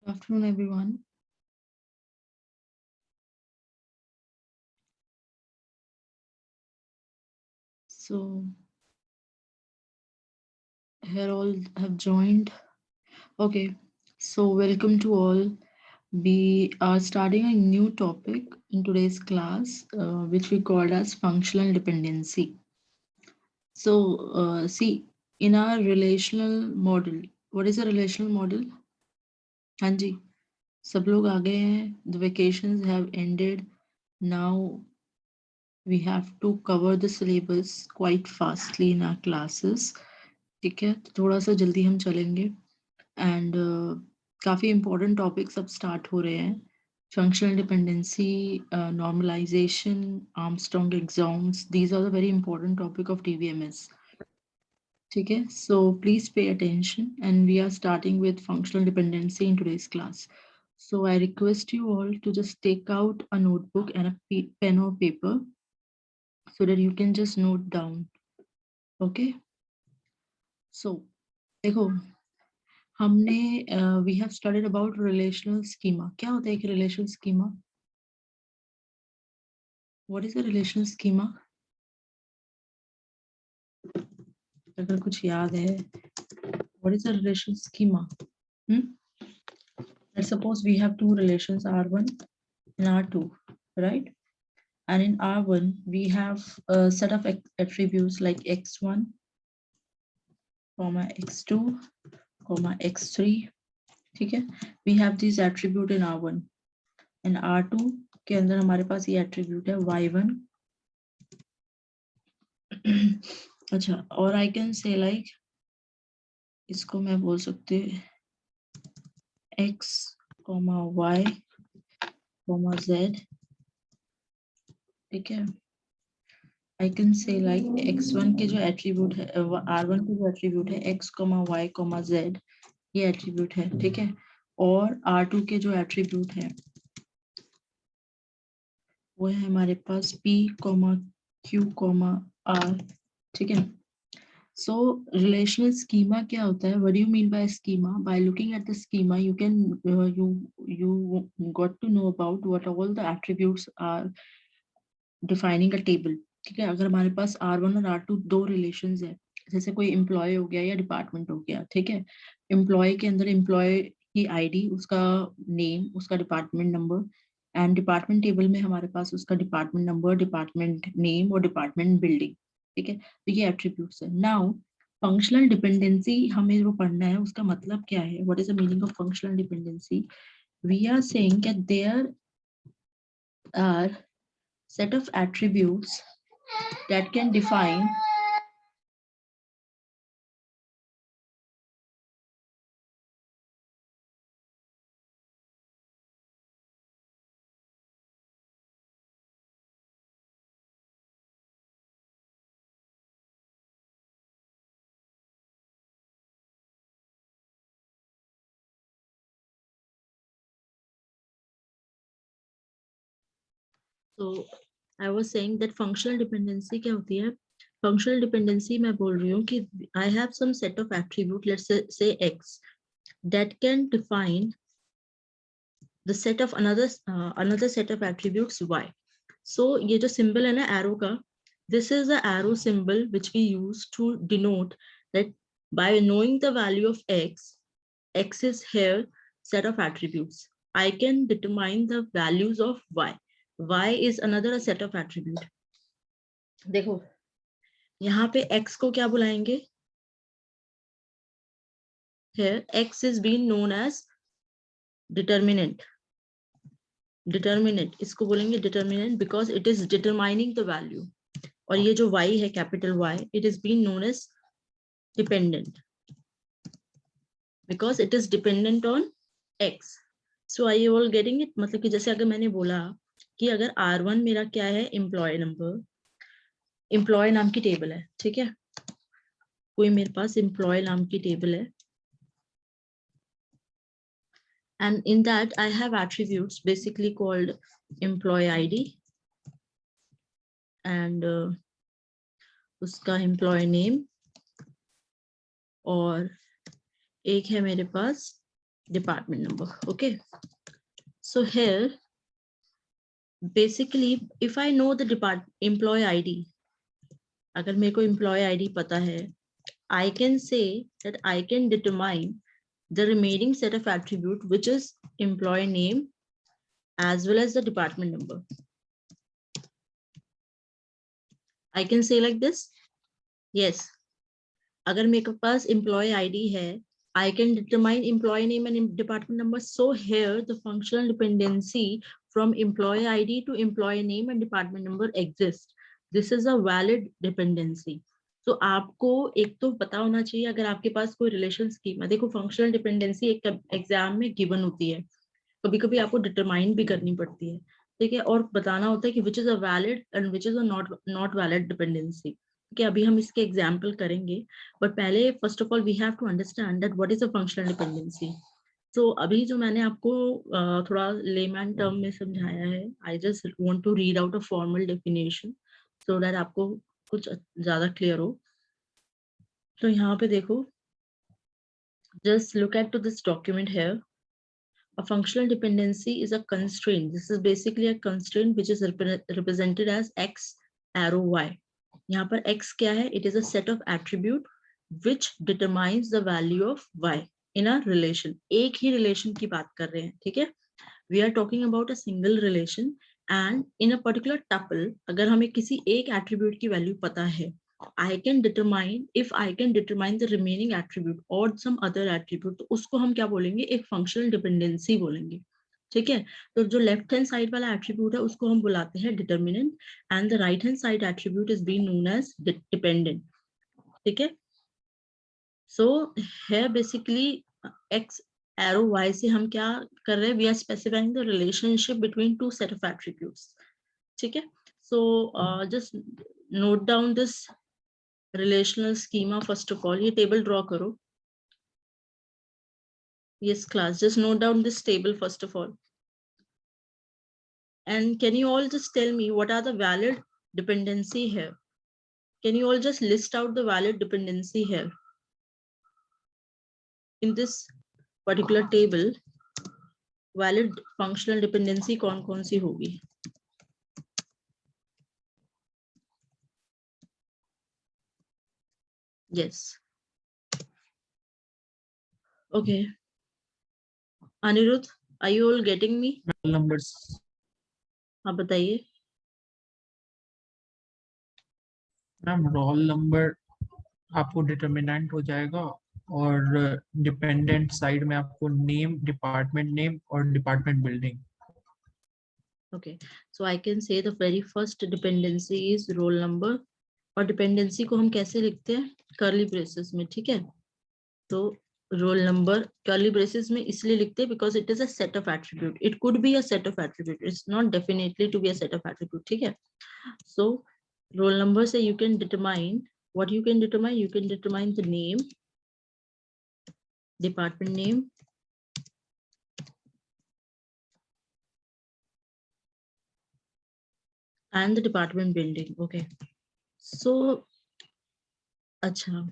Good afternoon, everyone. So, here all have joined. Okay, so welcome to all. We are starting a new topic in today's class, which we called as functional dependency. So, see, in our relational model, what is a relational model? हाँ जी, सब लोग आ गए हैं. The vacations have ended. Now we have to cover the syllabus quite fastly in our classes. ठीक है, तो थोड़ा सा जल्दी हम चलेंगे एंड काफ़ी इम्पोर्टेंट टॉपिक्स अब स्टार्ट हो रहे हैं. Functional dependency, normalisation, Armstrong axioms, these are the very important topic of DBMS. ठीक है, so please pay attention and we are starting with functional dependency in today's class. So I request you all to just take out a notebook and a pen or paper so that you can just note down. Okay, so देखो, हमने we have studied about relational schema. क्या होता है एक relational schema? What is a relational schema? अगर कुछ याद है, what is a relational schema? Let's suppose we have two relations R1 and R2, right? And in R1 we have a set of attributes like x1 comma x2 comma x3. ठीक है, we have these attribute in R1 and R2 के अंदर हमारे पास ये attribute है y1. अच्छा, और I can say like, इसको मैं बोल सकती x, y, z. ठीक है, I can say like x1 के जो एट्रीब्यूट है, r1 के जो एट्रीब्यूट है x, y, z, ये एट्रीब्यूट है. ठीक है, और r2 के जो एट्रीब्यूट है वो है हमारे पास p, q, r. ठीक है, so relational schema क्या होता है? What do you mean by schema? By looking at the schema you can you got to know about what all the attributes are defining a table. ठीक है, अगर हमारे पास R1 और R2 दो relations है, जैसे कोई एम्प्लॉय हो गया या डिपार्टमेंट हो गया. ठीक है, एम्प्लॉय के अंदर एम्प्लॉय की आईडी, उसका नेम, उसका department number, and department table में हमारे पास उसका डिपार्टमेंट नंबर, डिपार्टमेंट नेम और डिपार्टमेंट बिल्डिंग. ठीक है, तो ये एट्रीब्यूट्स है. नाउ फंक्शनल डिपेंडेंसी हमें जो पढ़ना है उसका मतलब क्या है? What is the meaning of functional dependency? We are saying that there are set of attributes that can define so I was saying that functional dependency क्या होती है? Functional dependency मैं बोल रही हूँ कि I have some set of attribute, let's say x, that can define the set of another set of attributes y. So ये जो symbol है ना arrow का, this is the arrow symbol which we use to denote that by knowing the value of x is here set of attributes, I can determine the values of y is another set of attribute. देखो यहाँ पे x को क्या बुलाएंगे? Here x is being known as determinant. Determinant इसको बोलेंगे determinant because it is determining the value. और ये जो y है, capital Y, it is being known as dependent because it is dependent on x. So are you all getting it? मतलब कि जैसे अगर मैंने बोला कि अगर R1 मेरा क्या है, एम्प्लॉय नंबर, एम्प्लॉय नाम की टेबल है. ठीक है, कोई मेरे पास एम्प्लॉय नाम की टेबल है and in that I have attributes basically called employee ID and उसका employee name, और एक है मेरे पास department number. Okay, so here basically if I know the employee ID, अगर मेरे को employee ID पता है, I can say that I can determine the remaining set of attribute, which is employee name as well as the department number. I can say like this. Yes. अगर मेरे पास employee ID है, I can determine employee name and department number. So here the functional dependency from employee ID to employee name and department number exists. This is a valid dependency. तो आपको एक तो पता होना चाहिए, अगर आपके पास कोई रिलेशन स्कीमा, देखो फंक्शनल डिपेंडेंसी एक एग्जाम में गिवन होती है, कभी कभी आपको डिटरमाइन भी करनी पड़ती है, ठीक है, और बताना होता है कि which is a valid and which is a not valid dependency. ठीक है, अभी हम इसके एग्जाम्पल करेंगे, बट पहले first of all we have to understand that what is a functional dependency. तो अभी जो मैंने आपको थोड़ा लेमैन टर्म में समझाया है, I just want to read out a formal definition so that आपको कुछ ज्यादा क्लियर हो। तो यहाँ पे देखो, just look at to this document here. A functional dependency is a constraint. This is basically a constraint which is represented as x arrow y. यहाँ पर x क्या है? It is a set of attribute which determines the value of y in a relation. एक ही relation की बात कर रहे हैं, ठीक है? We are talking about a single relation and in a particular tuple, अगर हमें किसी एक attribute की value पता है, I can determine, if I can determine the remaining attribute or some other attribute, तो उसको हम क्या बोलेंगे? एक functional dependency बोलेंगे, ठीक है? तो जो लेफ्ट हैंड साइड वाला एट्रीब्यूट है उसको हम बुलाते हैं determinant and the right hand side attribute is being known age dependent, ठीक है? सो है बेसिकली एक्स एरो वाई से हम क्या कर रहे हैं? We are specifying the relationship between two set of attributes, ठीक है? So just note down this relational schema first of all. ये टेबल ड्रॉ करो। Yes class, just note down this table first of all. And can you all just tell me what are the valid dependency here? Can you all just list out the valid dependency here? In this particular table, valid functional dependency कौन-कौन सी होगी? Yes. Okay. Anirudh, are you all getting me? Numbers. आप बताइए। Ma'am roll number आपको determinant हो जाएगा और dependent side में आपको नेम, डिपार्टमेंट नेम और department building. Okay, so I can say the very first dependency is roll number, और डिपेंडेंसी को हम कैसे लिखते हैं? कर्ली ब्रेसेस में, ठीक है? तो रोल नंबर कर्ली ब्रेसेस में इसलिए लिखते हैं because it is a set of attribute. It could be a set of attribute, it's not definitely to be a set of attribute, ठीक है? सो रोल नंबर से you can determine what you can determine, you can determine the name, department name, and the department building. Okay, so अच्छा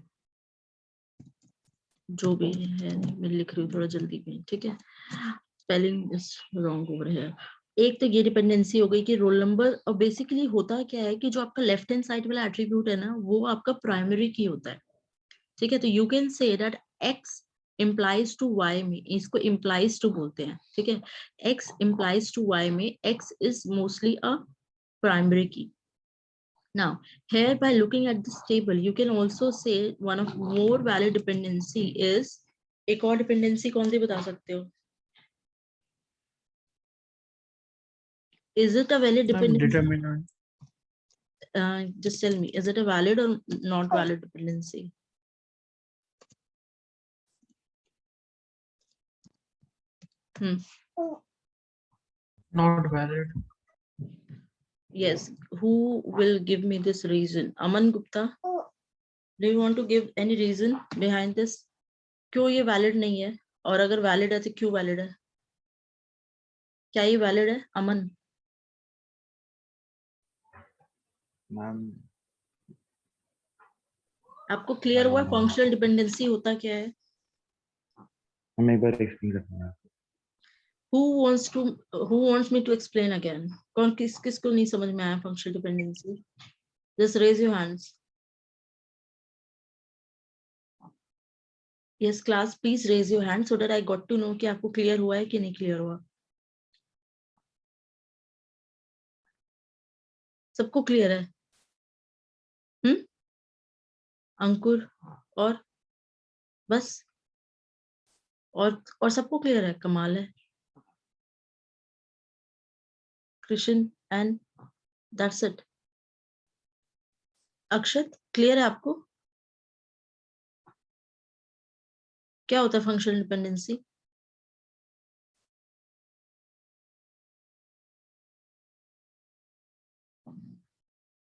जो भी है मैं लिख रही हूँ थोड़ा जल्दी में, ठीक है? Spelling is wrong over here. एक तो ये डिपेंडेंसी हो गई कि रोल नंबर, और बेसिकली होता क्या है कि जो आपका लेफ्ट हैंड साइड वाला एट्रीब्यूट है ना, वो आपका प्राइमरी की होता है, ठीक है? तो you can say that x implies to y में, इसको implies to बोलते हैं, ठीक है? x implies to y में x is mostly a primary key. Now, here by looking at this table, you can also say one of more valid dependency is, एक और dependency कौन सी बता सकते हो? Is it a valid dependency? Determinant. Just tell me, is it a valid or not valid dependency? Not valid. Yes. Who will give me this reason? Aman Gupta, do you want to give any reason behind this? क्यों ये valid नहीं है? और अगर valid है तो क्यों valid है? क्या ये valid है? अमन, मैम आपको क्लियर हुआ फंक्शनल डिपेंडेंसी होता क्या है? मैम एक बार एक्सप्लेन करना है। who wants me to explain again? कौन किसको नहीं समझ में आया functional dependency? Just raise your hands. Yes, class, please raise your hand so that I got to know कि आपको क्लियर हुआ है कि नहीं क्लियर हुआ. सबको क्लियर है? अंकुर और बस और सबको क्लियर है? कमाल है. Krishna and that's it. Akshat, clear है आपको? क्या होता है फंक्शनल डिपेंडेंसी?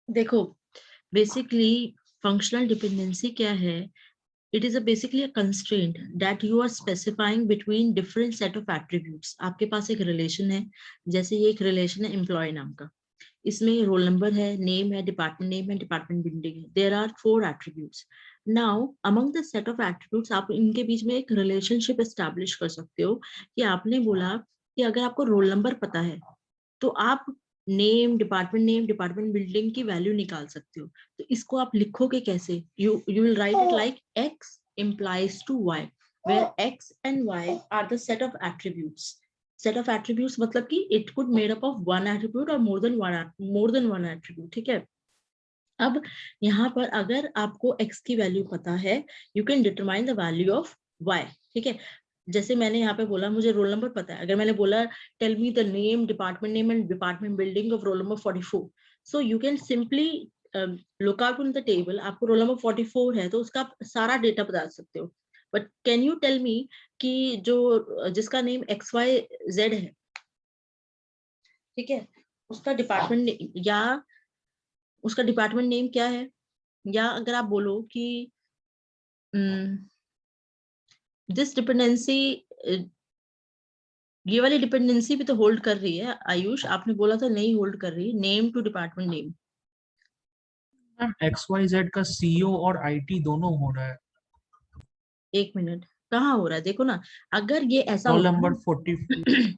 देखो, बेसिकली फंक्शनल डिपेंडेंसी क्या है? It is basically a constraint that you are specifying between different set of attributes. आपके पास एक रिलेशन है, जैसे ये एक रिलेशन है एम्प्लॉय नाम का. इसमें रोल नंबर है, नेम है, डिपार्टमेंट नेम है, डिपार्टमेंट बिल्डिंग है. There are 4 attributes. Now among the set of attributes आप इनके बीच में एक रिलेशनशिप एस्टैब्लिश कर सकते हो कि आपने बोला कि अगर आपको रोल नंबर पता है तो आप नेम, डिपार्टमेंट बिल्डिंग की वैल्यू निकाल सकते हो. तो इसको आप लिखोगे कैसे? You will write it like x implies to y, where x and y are the set of attributes. Set of attributes मतलब कि it could made up of one attribute or more than one attribute. ठीक है. अब यहाँ पर अगर आपको x की वैल्यू पता है, you can determine the value of y. ठीक है. जैसे मैंने यहाँ पे बोला मुझे रोल नंबर पता है. अगर मैंने बोला tell me the name, department name and department building of roll number 44, so you can simply look out on the table. आपको रोल नंबर 44 है तो उसका सारा डेटा बता सकते हो. But can you tell me कि जिसका नेम XYZ है, ठीक है, उसका डिपार्टमेंट नेम क्या है? या अगर आप बोलो कि दिस डिपेंडेंसी, ये वाली डिपेंडेंसी भी तो होल्ड कर रही है. आयुष, आपने बोला था नहीं होल्ड कर रही. Name to department name. Ma'am XYZ का CEO और IT दोनों हो रहा है. एक मिनट, कहाँ हो रहा है? देखो ना, अगर ये ऐसा रोल होता नंबर ना, 44.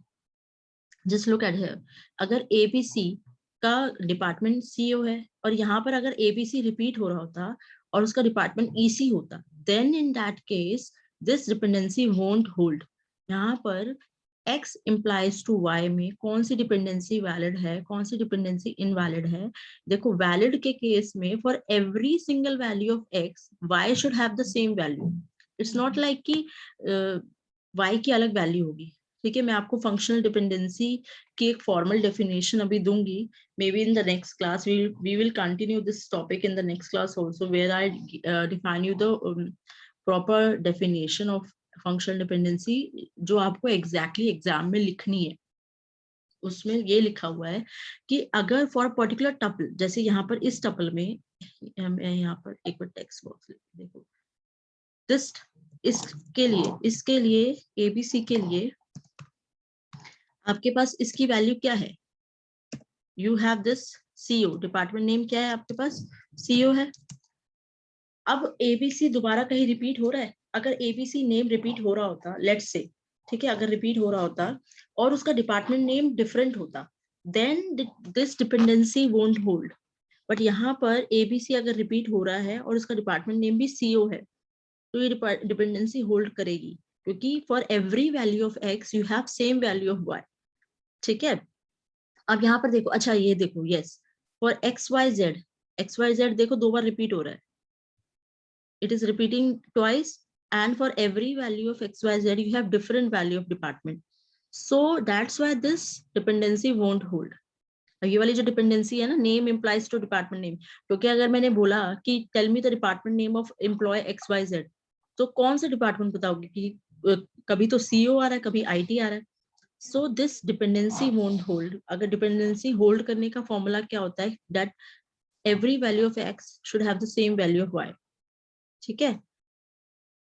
Just look eight here. अगर ABC का डिपार्टमेंट CEO है और यहाँ पर अगर ABC रिपीट हो रहा होता और उसका डिपार्टमेंट EC होता, then in that case this dependency won't hold. यहाँ पर x implies to y में कौन सी डिपेंडेंसी वैलिड है, कौन सी डिपेंडेंसी इनवैलिड है? देखो, वैलिड के केस में for every single value of x, y should have the same value. It's not like कि y की अलग वैल्यू होगी. ठीक है, मैं आपको फंक्शनल डिपेंडेंसी की एक फॉर्मल डेफिनेशन अभी दूंगी. Maybe in the next class we will continue this topic in the next class also, where I define you the proper definition of functional dependency जो आपको एग्जैक्टली एग्जाम में लिखनी है. उसमें ये लिखा हुआ है कि अगर फॉर पर्टिकुलर टपल, जैसे यहाँ पर इस टपल में, मैं यहाँ पर एक बार टेक्स्ट बॉक्स देखो, दिस इसके लिए ABC के लिए आपके पास इसकी वैल्यू क्या है? You have this CEO, department name क्या है आपके पास? CEO है. अब ABC दोबारा कहीं रिपीट हो रहा है? अगर ABC नेम रिपीट हो रहा होता, लेट्स से, ठीक है, अगर रिपीट हो रहा होता और उसका डिपार्टमेंट नेम डिफरेंट होता, then this dependency won't hold. But यहाँ पर ABC अगर रिपीट हो रहा है और उसका डिपार्टमेंट नेम भी CO है, तो ये डिपेंडेंसी होल्ड करेगी, क्योंकि for every value of x you have same value of y. ठीक है. अब यहाँ पर देखो, अच्छा ये देखो, यस, फॉर XYZ देखो 2 बार रिपीट हो रहा है. It is repeating twice, and for every value of XYZ you have different value of department. So that's why this dependency won't hold. ये वाली जो डिपेंडेंसी है ना, name implies to department name, क्योंकि अगर मैंने बोला कि tell me the department name of employee XYZ, तो कौन सा डिपार्टमेंट बताओगे कि कभी तो CEO आ रहा है, कभी IT आ रहा है. So this dependency won't hold. अगर डिपेंडेंसी होल्ड करने का फॉर्मूला क्या होता है? That every value of x should have the same value of y. ठीक है.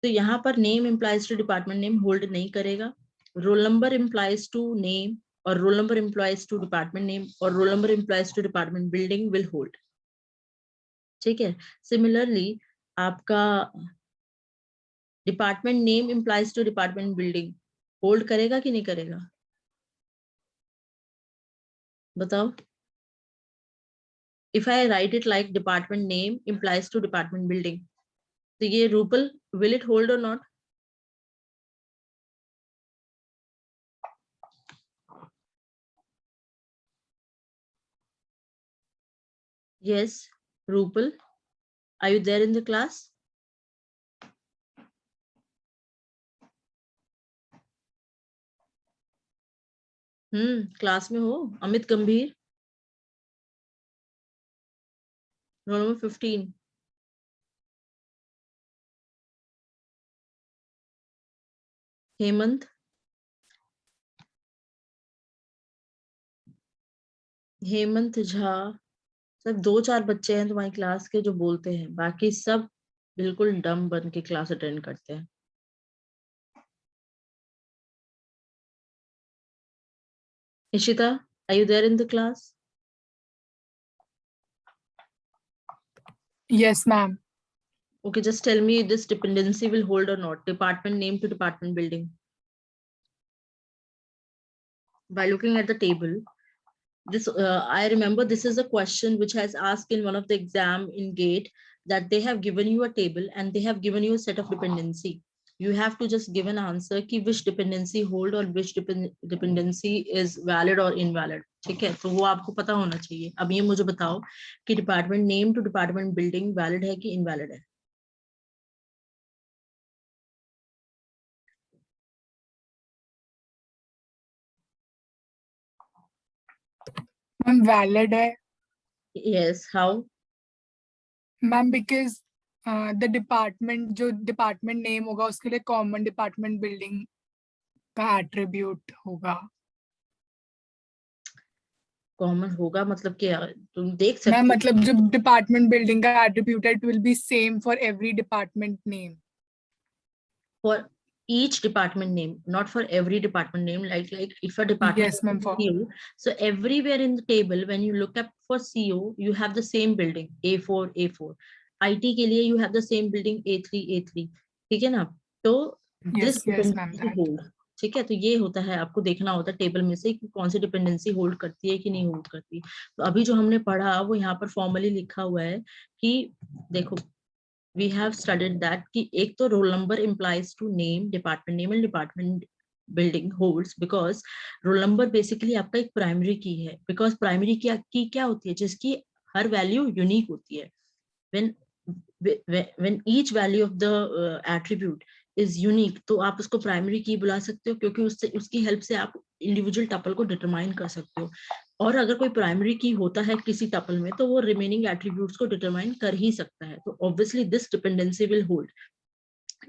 तो यहाँ पर name implies to department name hold नहीं करेगा. Roll number implies to name और roll number implies to department name और roll number implies to department building will hold. ठीक है. सिमिलरली आपका department name implies to department building hold करेगा कि नहीं करेगा, बताओ. If I write it like department name implies to department building, तो ये रूपल विल इट होल्ड और नॉट? Yes, Rupal, are you there in the class? Class में हो? Amit Gambhir, roll number 15. हेमंत, हेमंत झा, सब 2-4 बच्चे हैं तुम्हारी क्लास के जो बोलते हैं, बाकी सब बिल्कुल डम बन के क्लास अटेंड करते हैं. Ishita, are you there in the class? Yes, ma'am. Okay, just tell me this dependency will hold or not. Department name to department building. By looking at the table, this I remember this is a question which has asked in one of the exam in GATE, that they have given you a table and they have given you a set of dependency. You have to just give an answer कि which dependency hold or which dependency is valid or invalid. ठीक है, तो वो आपको पता होना चाहिए. अब ये मुझे बताओ कि department name to department building valid है कि इनवैलिड है? Ma'am, valid hai. Yes, how? Ma'am, because the department, जो department name होगा उसके लिए common department building का attribute होगा. कॉमन होगा मतलब क्या? तुम देख सकते Ma'am, हो. मतलब जो department building का attribute है, it will be same for every department name. For each department name, not for every department name. Like if a department Yes, ma'am, for- CO, so everywhere in the table when you look up for CO, you have the same building A4 A4. IT के लिए you have the same building A3 A3. ठीक है ना? तो this Yes, ma'am, dependency that. hold. ठीक है, तो ये होता है, आपको देखना होता है टेबल में से कि कौन सी डिपेंडेंसी होल्ड करती है कि नहीं होल्ड करती. तो अभी जो हमने पढ़ा वो यहाँ पर फॉर्मली लिखा हुआ है कि देखो, we have studied that कि एक तो roll number implies to name and department building holds, because roll number basically आपका एक primary key है. because primary key क्या होती है? जिसकी हर value unique होती है. when each value of the attribute is unique, तो आप उसको primary key बुला सकते हो, क्योंकि उससे उसकी help से आप individual tuple को determine कर सकते हो. और अगर कोई प्राइमरी की होता है किसी टपल में, तो वो रिमेनिंग एट्रीब्यूट्स को डिटरमाइन कर ही सकता है. तो obviously this dependency will hold.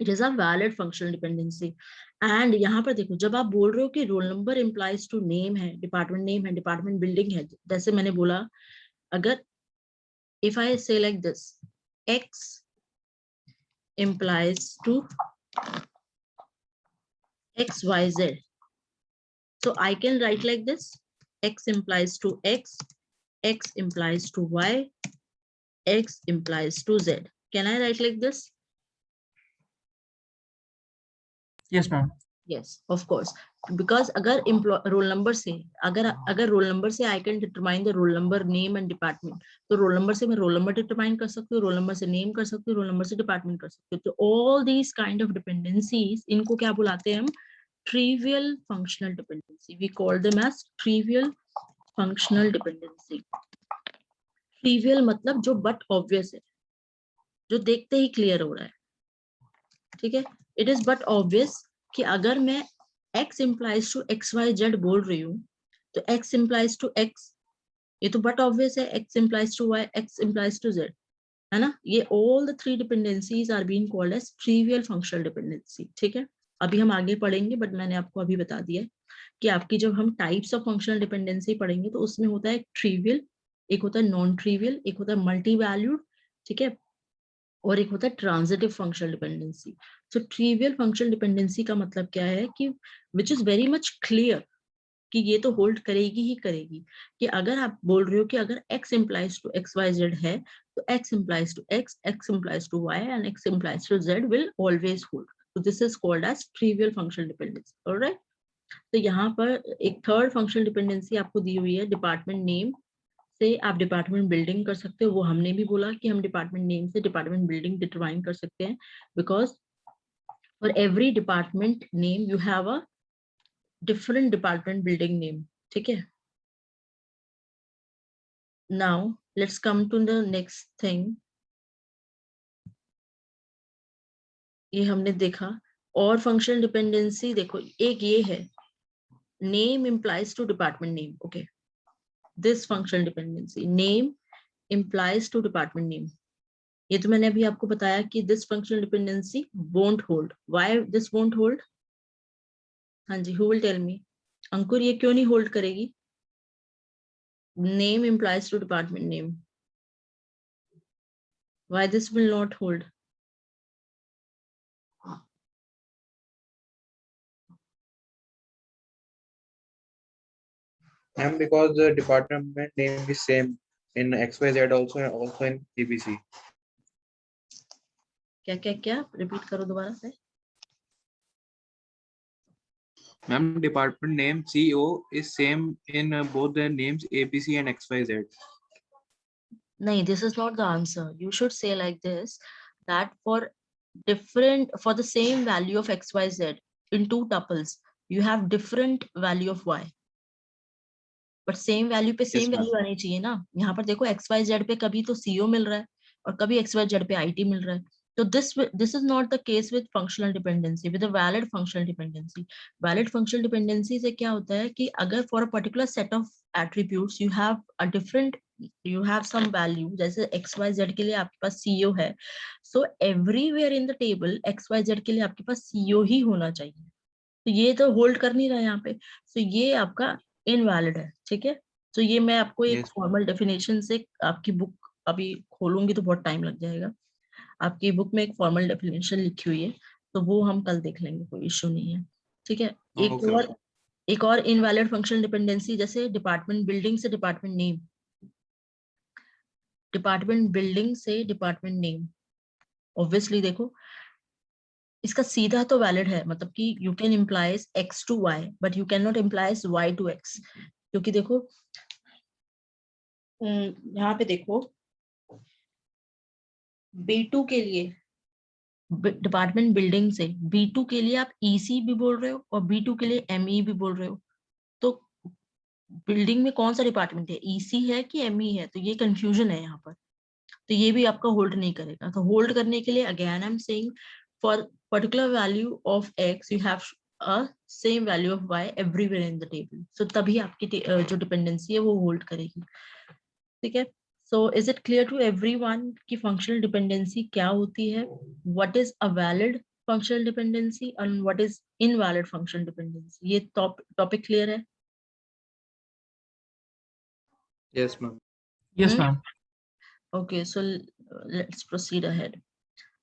It is a valid functional dependency. And यहाँ पर देखो, जब आप बोल रहे हो कि roll number implies to name है, डिपार्टमेंट बिल्डिंग है, जैसे मैंने बोला, अगर if I say like this, X implies to X Y Z, so I can write like this: x implies to x, x implies to y, x implies to z. Can I write like this? Yes, ma'am. Yes, of course. Because अगर roll number से, अगर roll number से I can determine the roll number, name and department, तो roll number से मैं roll number determine कर सकती हूँ, roll number से name कर सकती हूँ, roll number से department कर सकती हूँ. तो all these kind of dependencies, इनको क्या बुलाते हैं हम? Trivial functional dependency. We call them as trivial functional dependency. Trivial मतलब जो but obvious है, जो देखते ही क्लियर हो रहा है. ठीक है, इट इज बट ऑब्वियस कि अगर मैं x implies to xyz बोल रही हूँ, तो x implies to x, ये तो बट ऑब्वियस है. x implies to y, x implies to z, है ना? ये all the three dependencies are being called as trivial functional dependency. ठीक है, अभी हम आगे पढ़ेंगे, बट मैंने आपको अभी बता दिया कि आपकी जब हम टाइप्स ऑफ फंक्शनल डिपेंडेंसी पढ़ेंगे, तो उसमें होता है ट्रिवियल, एक होता है नॉन ट्रिवियल, एक होता है मल्टी वैल्यूड, ठीक है, और एक होता है ट्रांजिटिव फंक्शनल डिपेंडेंसी. सो ट्रिवियल फंक्शनल डिपेंडेंसी का मतलब क्या है कि which is very much clear कि ये तो होल्ड करेगी ही करेगी. कि अगर आप बोल रहे हो कि अगर x implies to xyz है, तो x implies to x implies to y and x implies to z will always hold. So this is called as trivial functional dependency. Alright. तो यहाँ पर एक थर्ड फंक्शनल डिपेंडेंसी आपको दी हुई है, department name से आप डिपार्टमेंट बिल्डिंग कर सकते हो। वो हमने भी बोला कि हम डिपार्टमेंट नेम से डिपार्टमेंट बिल्डिंग डिटरमाइन कर सकते हैं, because for every department name you have a different department building name. ठीक है, now let's come to the next thing. ये हमने देखा। और फंक्शनल डिपेंडेंसी देखो, एक ये है, name implies to department name. Okay, this functional dependency, name implies to department name. ये तो मैंने अभी आपको बताया कि this functional dependency won't hold. Why this won't hold? हाँ जी, who will tell me? अंकुर, ये क्यों नहीं hold करेगी? Name implies to department name. Why this will not hold? Ma'am, because the department name is same in XYZ also and also in ABC. क्या क्या क्या? Repeat करो दोबारा से। Ma'am, department name CEO is same in both the names ABC and XYZ. No, this is not the answer. You should say like this, that for the same value of XYZ in two tuples, you have different value of Y. But same value पे same ma'am. value आनी चाहिए ना। यहाँ पर देखो XYZ पे कभी तो CO मिल रहा है और कभी XYZ पे IT मिल रहा है। तो this is not the case with functional dependency, with a valid functional dependency. Valid functional dependency से क्या होता है कि अगर for a particular set of attributes you have some value, जैसे XYZ के लिए आपके पास CO है, so everywhere in the table XYZ के लिए आपके पास CO ही होना चाहिए। तो ये तो होल्ड कर नहीं रहा है यहाँ पे, तो ये आपका इनवैलिड है। ठीक है, तो ये मैं आपको एक Yes. फॉर्मल डेफिनेशन से, आपकी बुक अभी खोलूंगी तो बहुत टाइम लग जाएगा, आपकी बुक में एक फॉर्मल डेफिनेशन लिखी हुई है, तो वो हम कल देख लेंगे, कोई इश्यू नहीं है। ठीक है, Okay. एक और इनवैलिड फंक्शनल डिपेंडेंसी, जैसे डिपार्टमेंट बिल्डिंग से डिपार्टमेंट नेम, डिपार्टमेंट बिल्डिंग से डिपार्टमेंट नेम, ऑब्वियसली देखो इसका सीधा तो वैलिड है, मतलब कि you can implies x to y but you can not implies y to x, क्योंकि देखो यहाँ पे देखो B2 के लिए डिपार्टमेंट बिल्डिंग से B2 के लिए आप EC भी बोल रहे हो और B2 के लिए ME भी बोल रहे हो, तो बिल्डिंग में कौन सा डिपार्टमेंट है, EC है कि ME है? तो ये कंफ्यूजन है यहाँ पर, तो ये भी आपका होल्ड नहीं करेगा। तो होल्ड करने के लिए again I am saying, for particular value of x you have a same value of y everywhere in the table, so तभी आपकी जो डिपेंडेंसी है वो होल्ड करेगी। ठीक है, so is it clear to everyone कि फंक्शनल डिपेंडेंसी क्या होती है, what is a valid functional dependency and what is invalid functional dependency? ये टॉपिक क्लियर है? Yes, ma'am. Yes, ma'am. Okay, so let's proceed ahead.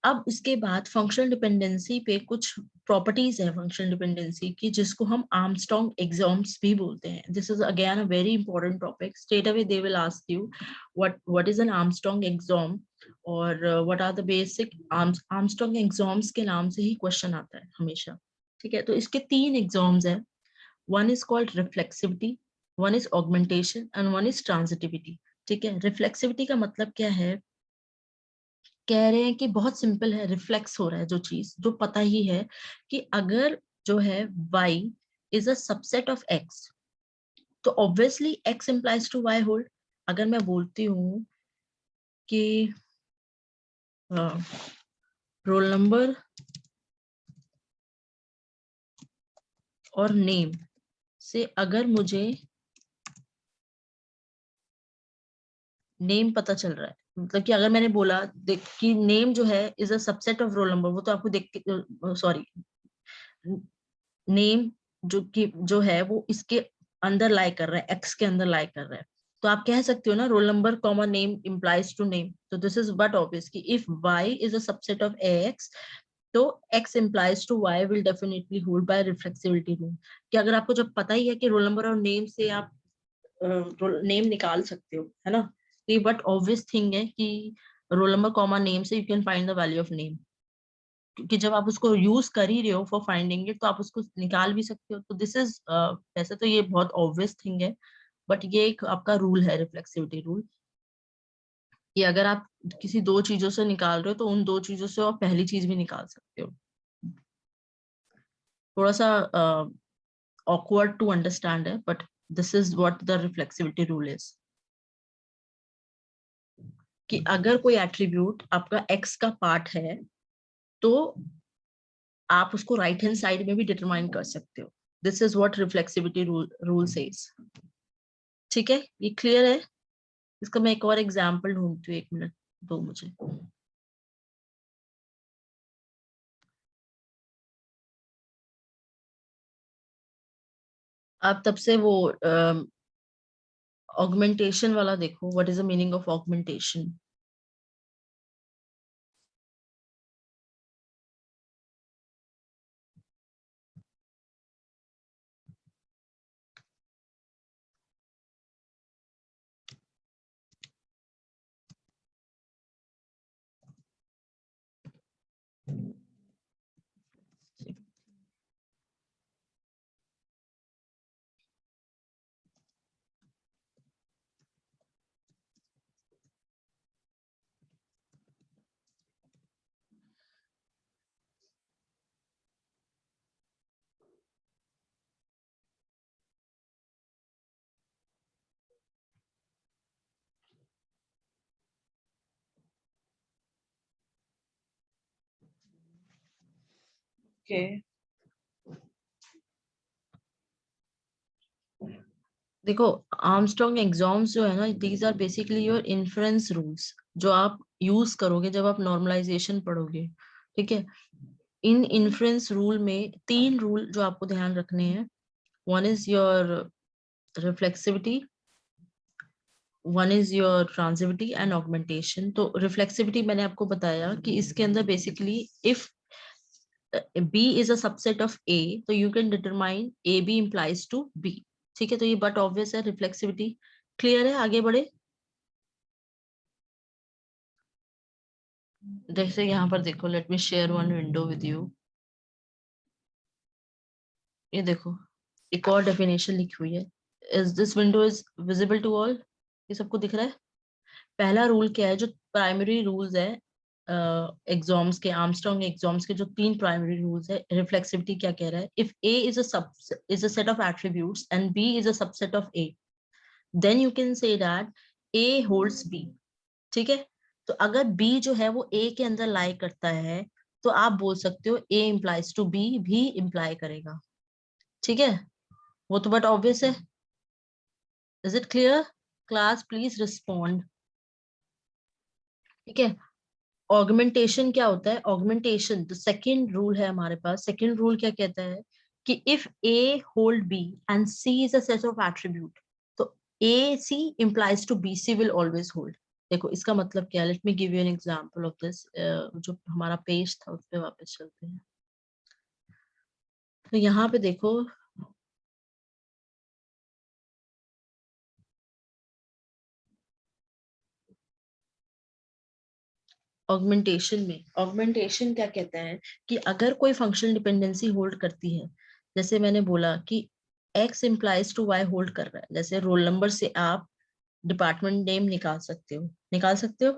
अब इसके बाद functional dependency पे कुछ प्रॉपर्टीज है फंक्शनल डिपेंडेंसी की, जिसको हम आर्मस्ट्रांग एग्जाम्स भी बोलते हैं। This is again a very important topic. Straight away they will ask you what is an Armstrong axiom और what are the basic Armstrong axioms के नाम से ही क्वेश्चन आता है हमेशा। ठीक है, तो इसके 3 एग्जाम्स है। One is called reflexivity, one is augmentation and one is transitivity. ठीक है, रिफ्लेक्सिविटी का मतलब क्या है, कह रहे हैं कि बहुत सिंपल है, रिफ्लेक्स हो रहा है जो चीज, जो पता ही है कि अगर जो है y is a subset of x, तो obviously x implies to y hold. अगर मैं बोलती हूँ कि रोल नंबर और नेम से अगर मुझे नेम पता चल रहा है, मतलब कि अगर मैंने बोला देख कि नेम जो है is a subset of roll number, वो तो आपको देख के, सॉरी, नेम जो है वो इसके अंदर लाई कर रहा है, एक्स के अंदर लाई कर रहा है, तो आप कह सकते हो ना roll number comma name implies to name. तो दिस इज बट ऑब्वियस कि if y is a subset of ax, तो x implies to y will definitely hold by reflexibility rule। कि अगर आपको जब पता ही है कि रोल नंबर और नेम से आप नेम निकाल सकते हो, है ना, ये बट ऑब्वियस थिंग है कि रोल नंबर कॉमा नेम से you can find the value of name. क्योंकि जब आप उसको यूज कर ही रहे हो फॉर फाइंडिंग इट तो आप उसको निकाल भी सकते हो। तो दिस इज वैसे तो ये बहुत ऑब्वियस थिंग है, बट ये एक आपका रूल है, रिफ्लेक्सिविटी रूल, कि अगर आप किसी दो चीजों से निकाल रहे हो तो उन दो चीजों से आप पहली चीज भी निकाल सकते हो। थोड़ा सा awkward to understand है, but this is what the reflexivity rule is, कि अगर कोई एट्रीब्यूट आपका x का पार्ट है तो आप उसको राइट हैंड साइड में भी डिटरमाइन कर सकते हो। This is what reflexivity rule says. ठीक है, ये क्लियर है? इसका मैं एक और एग्जांपल ढूंढती हूँ, 1 मिनट दो मुझे। आप तब से वो ऑगमेंटेशन वाला देखो, what is the meaning of augmentation. Okay. देखो, आर्मस्ट्रॉन्ग एग्जाम्स जो है ना, these are basically your inference rules जो आप यूज करोगे जब आप नॉर्मलाइजेशन पढ़ोगे। ठीक है, इन इन्फ्रेंस रूल में 3 रूल जो आपको ध्यान रखने हैं। One is your reflexivity, one is your transitivity and augmentation. तो रिफ्लेक्सिविटी मैंने आपको बताया कि इसके अंदर basically if B is a subset of A, तो you can determine AB implies to B। ठीक है, तो ये बट ऑब्वियस है, रिफ्लेक्सिविटी क्लियर है। आगे बढ़े, जैसे यहाँ पर देखो, let me share one window with you. ये देखो, एक और डेफिनेशन लिखी हुई है। Is this window is visible to all? ये सबको दिख रहा है? पहला रूल क्या है, जो प्राइमरी रूल्स है एग्जाम्स के, आर्मस्ट्रॉन्ग एग्जाम्स के जो 3 प्राइमरी रूल्स है, रिफ्लेक्सिविटी क्या कह रहा है? If A is a set of attributes and B is a subset of A, then you can say that A holds B। ठीक है, तो अगर B जो है वो A के अंदर लाई करता है तो आप बोल सकते हो A implies to B भी इम्प्लाई करेगा। ठीक है, वो तो बट ऑब्वियस है। Is it clear? Class please respond. ठीक है, ऑगमेंटेशन क्या होता है? ऑगमेंटेशन तो सेकंड रूल है हमारे पास। सेकंड रूल क्या कहता है कि if A hold B and C is a set of attribute, तो A C implies to B C will always hold. देखो इसका मतलब क्या है, let me give you an example of this. जो हमारा पेज था उस पे वापस चलते हैं। तो यहाँ पे देखो, ऑगमेंटेशन क्या कहता है कि अगर कोई फंक्शनल डिपेंडेंसी होल्ड करती है, जैसे मैंने बोला कि x implies to y hold कर रहा है, जैसे रोल नंबर से आप डिपार्टमेंट नेम निकाल सकते हो। निकाल सकते हो?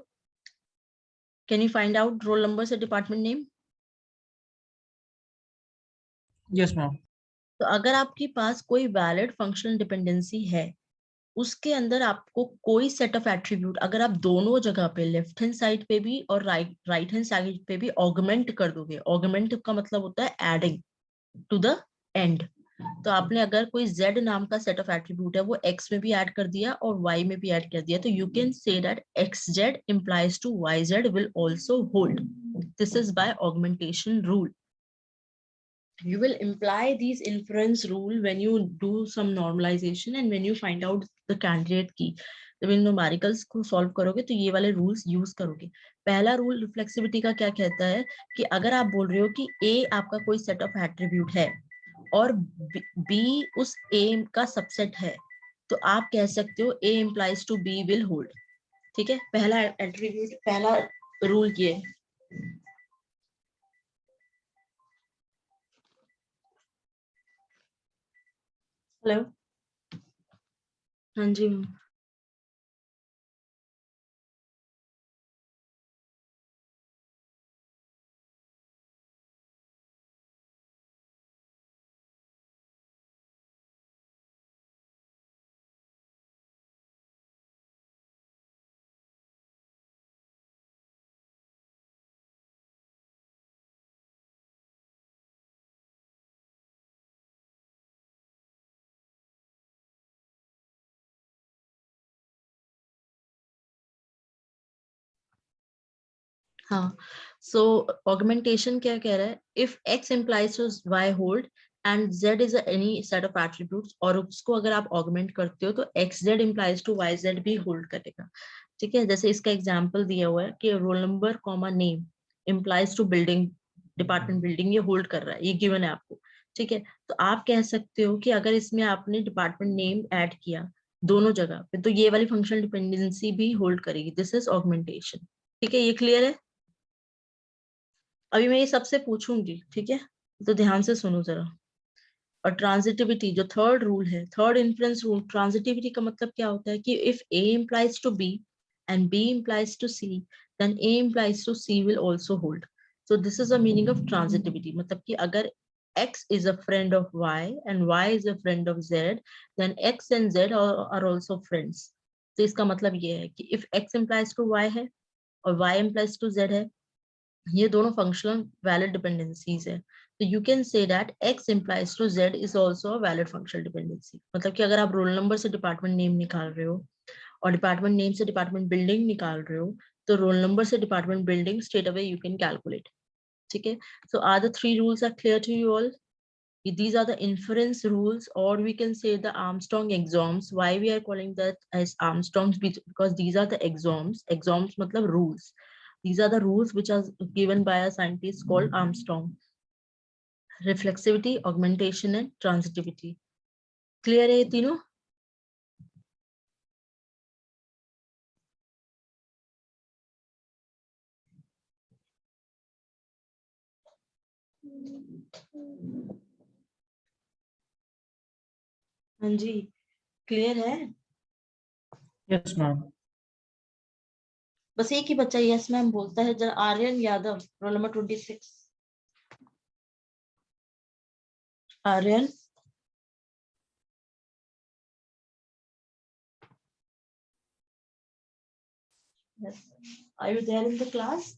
Can you find out role number से डिपार्टमेंट नेम? Yes ma'am. तो अगर आपके पास कोई वैलिड फंक्शनल डिपेंडेंसी है, उसके अंदर आपको कोई सेट ऑफ एट्रीब्यूट, अगर आप दोनों जगह पे लेफ्ट हैंड साइड पे भी और राइट हैंड साइड पे भी ऑगमेंट कर दोगे, ऑगमेंट का मतलब होता है एडिंग टू द एंड। तो आपने अगर कोई z नाम का सेट ऑफ एट्रीब्यूट है वो x में भी ऐड कर दिया और y में भी ऐड कर दिया, तो you can say that xz implies to yz will also hold। this is by augmentation rule। You will imply these inference rule when you do some normalization and when you find out the candidate key। जब इन numericals को solve करोगे तो ये वाले rules use करोगे। पहला rule reflexivity का क्या कहता है कि अगर आप बोल रहे हो कि A आपका कोई सेट ऑफ एट्रीब्यूट है और B उस A का सबसेट है, तो आप कह सकते हो A implies to B will hold। ठीक है, पहला एट्रीब्यूट, पहला रूल ये। हेलो, हाँ जी मैम। हाँ, सो ऑगमेंटेशन क्या कह रहा है, if x implies to y hold and z is any set of attributes, और उसको अगर आप ऑगमेंट करते हो तो xz implies to yz भी होल्ड करेगा। ठीक है, जैसे इसका एग्जांपल दिया हुआ है कि roll number comma name implies to building, department building, ये होल्ड कर रहा है, ये गिवन है आपको। ठीक है, तो आप कह सकते हो कि अगर इसमें आपने डिपार्टमेंट नेम ऐड किया दोनों जगह पे, तो ये वाली फंक्शनल डिपेंडेंसी भी होल्ड करेगी। This is augmentation. ठीक है, ये क्लियर है? अभी मैं ये सबसे पूछूंगी, ठीक है, तो ध्यान से सुनो जरा। और ट्रांजिटिविटी जो थर्ड रूल है, थर्ड इन्फ्लुएंस रूल, ट्रांजिटिविटी का मतलब क्या होता है कि if A implies to B and B implies to C, then A implies to C will also hold. So this is the meaning of transitivity. मतलब कि अगर X is a friend of Y and Y is a friend of Z, then X and Z are also friends. तो इसका मतलब ये है कि if X implies to Y है और Y implies to Z है, ये दोनों फंक्शनल वैलिड डिपेंडेंसीज है, तो you can say that x implies to z is also a valid functional dependency। मतलब कि अगर आप रोल नंबर से डिपार्टमेंट नेम निकाल रहे हो और डिपार्टमेंट नेम से डिपार्टमेंट बिल्डिंग निकाल रहे हो, तो रोल नंबर से department building straight away you can calculate. ठीक है, so are the three rules are clear to you all? These are the inference rules, or we can say the Armstrong axioms. Why we are calling that as Armstrong's? Because these are the axioms. Axioms matlab rules. These are the rules which are given by a scientist called Armstrong. Reflexivity, augmentation and transitivity. Clear है ये तीनों? हाँ जी, clear है? Yes ma'am. बस एक ही बच्चा यस मैम बोलता है, जरा Aryan Yadav, roll number 26। Aryan, yes. Are you there in the class?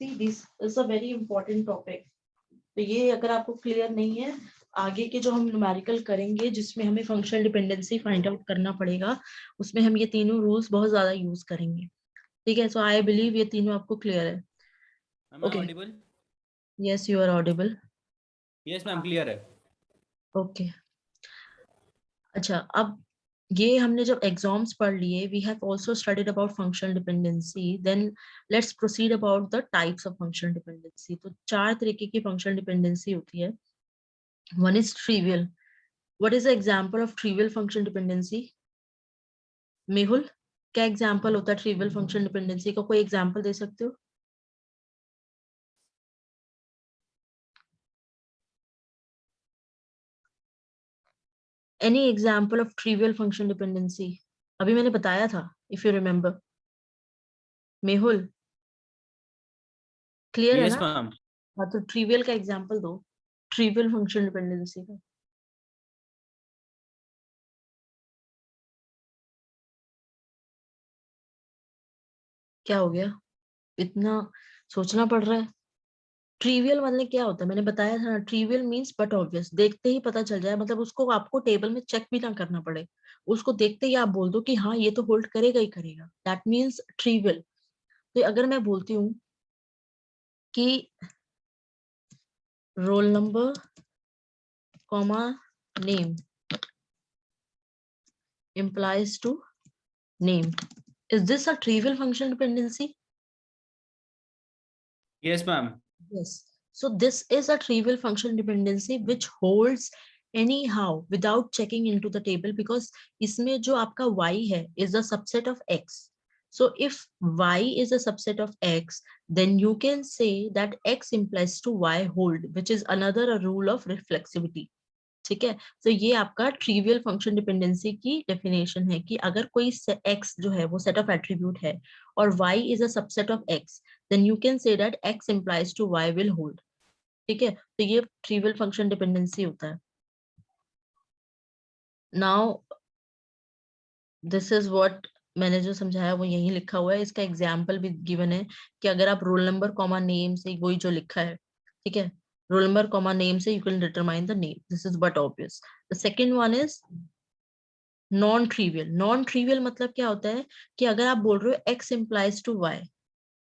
See, this is a very important topic. तो ये अगर आपको क्लियर नहीं है, आगे के जो हम न्यूमेरिकल करेंगे जिसमें हमें फंक्शनल डिपेंडेंसी फाइंड आउट करना पड़ेगा, उसमें हम ये तीनों रूल्स बहुत ज्यादा यूज करेंगे। ठीक है, सो आई बिलीव ये तीनों आपको क्लियर है। Am I audible? Yes, you are audible. Yes, ma'am, clear है। ओके, अच्छा, अब ये हमने जब एग्जाम्स पढ़ लिए, we have also studied about functional dependency, then let's proceed about the types of functional dependency. तो चार तरीके की फंक्शनल डिपेंडेंसी होती है। One is trivial. What is the example of trivial functional dependency? Mehul, क्या एग्जांपल होता है ट्रिवियल फंक्शनल डिपेंडेंसी का? कोई एग्जांपल दे सकते हो? Any example of trivial functional dependency? अभी मैंने बताया था, if you remember. Mehul, clear है Yes, ना? ma'am. हाँ, तो ट्रिवियल का एग्जांपल दो, ट्रिवियल फंक्शनल डिपेंडेंसी का। क्या हो गया, इतना सोचना पड़ रहा है? ट्रिवियल मतलब क्या होता है? मैंने बताया था ना, ट्रिवियल मींस बट ऑब्वियस, देखते ही पता चल जाए, मतलब उसको आपको टेबल में चेक भी ना करना पड़े, उसको देखते ही आप बोल दो कि हाँ ये तो होल्ड करेगा ही करेगा, दैट मींस ट्रिवियल। तो अगर मैं बोलती हूँ कि roll number comma name implies to name, is this a trivial functional dependency? Yes, ma'am. Yes. So this is a trivial functional dependency which holds anyhow without checking into the table, because इसमें जो आपका y है is a subset of x. So if y is a subset of x, then you can say that x implies to y hold, which is another rule of reflexivity. ठीक है, तो ये आपका trivial function dependency की definition है कि अगर कोई x जो है वो सेट ऑफ एट्रीब्यूट है और y is a subset of x, then you can say that x implies to y will hold. ठीक है, तो ये ट्रिवियल फंक्शन डिपेंडेंसी होता है. नाउ दिस इज व्हाट मैंने जो समझाया वो यही लिखा हुआ है. इसका एग्जाम्पल भी गिवन है कि अगर आप रोल नंबर कॉमा नेम से, वही जो लिखा है, ठीक है, रोल नंबर कॉमा नेम से you can determine the name. This is but obvious. The second one is non trivial. Non trivial मतलब क्या होता है कि अगर आप बोल रहे हो x implies to y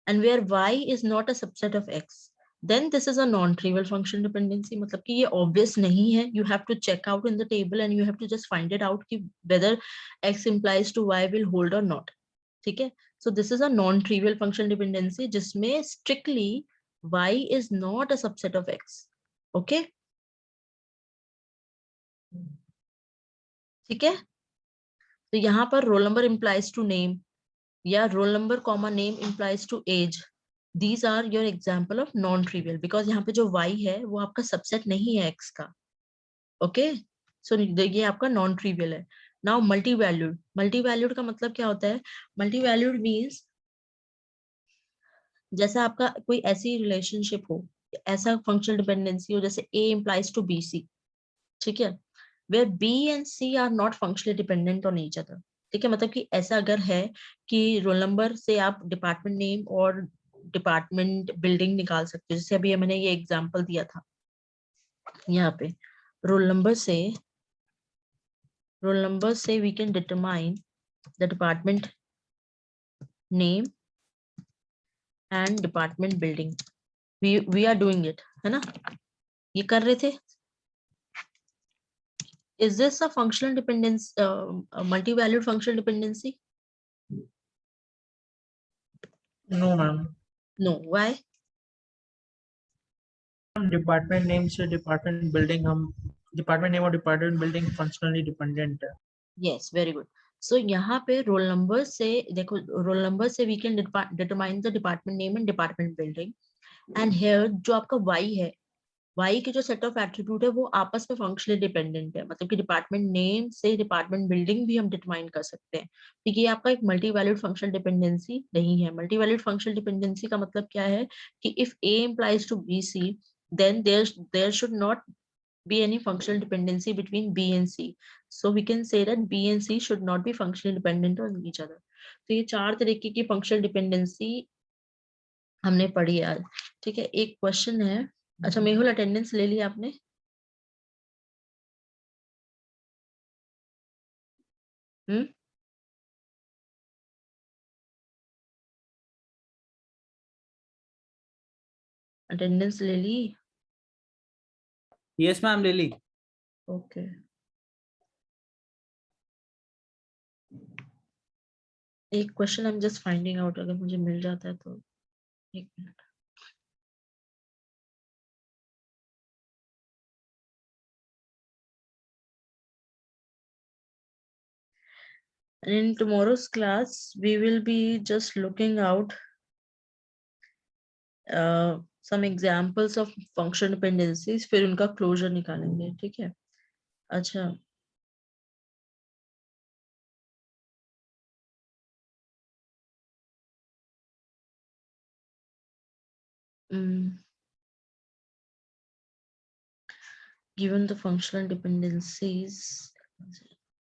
and where y is not a subset of x, then this is a non trivial function dependency. मतलब कि ये obvious नहीं है. You have to check out in the table and you have to just find it out कि whether x implies to y will hold or not. ठीक है, so this is a non trivial function dependency जिसमें strictly y is not a subset of x. Okay, ठीक है. तो यहाँ पर roll number implies to name या role number comma name implies to age. These are your example of non trivial because यहाँ पे जो y है वो आपका सबसेट नहीं है x का. ओके, सो ये आपका नॉन ट्रिवियल है. Now multi valued. Multi valued का मतलब क्या होता है? मल्टी वैल्यूड मीन्स जैसा आपका कोई ऐसी रिलेशनशिप हो, ऐसा फंक्शनल डिपेंडेंसी हो जैसे a implies to bc. ठीक है, where b and c are not functionally dependent on each other. ठीक है, मतलब कि ऐसा अगर है कि रोल नंबर से आप डिपार्टमेंट नेम और डिपार्टमेंट बिल्डिंग निकाल सकते हो. जैसे अभी मैंने ये एग्जांपल दिया था, यहाँ पे रोल नंबर से we can determine the department name and department building. We are doing it, है ना, ये कर रहे थे. Is this a functional dependence, a multi-valued functional dependency? No ma'am. No. Why? Department name से डिपार्टमेंट बिल्डिंग, हम department name और department building functionally dependent है. Yes, very good. So यहाँ पे रोल नंबर से देखो, रोल नंबर से we can determine the department name and department building. And here जो आपका y है, y के जो सेट ऑफ एट्रीब्यूट है वो आपस में फंक्शनली डिपेंडेंट है. मतलब कि डिपार्टमेंट नेम से डिपार्टमेंट बिल्डिंग भी हम डिटरमाइन कर सकते हैं. ठीक है, ये आपका एक मल्टी वैल्यूड फंक्शनल डिपेंडेंसी नहीं है. मल्टी वैल्यूड फंक्शनल डिपेंडेंसी का मतलब क्या है कि if a implies to bc, then there should not be any functional dependency between b and c. So we can say that b and c should not be functionally dependent on each other. तो ये चार तरीके की functional dependency हमने पढ़ी आज. ठीक है, एक क्वेश्चन है. अच्छा मेहुल, अटेंडेंस ले लिया आपने? अटेंडेंस ले ली? Yes, ma'am, Lily. ओके. एक question I am just finding out, अगर मुझे मिल जाता है तो. एक minute. In tomorrow's class, we will be just looking out some examples of function dependencies, फिर उनका क्लोजर निकालेंगे. ठीक है, अच्छा. Given the functional dependencies,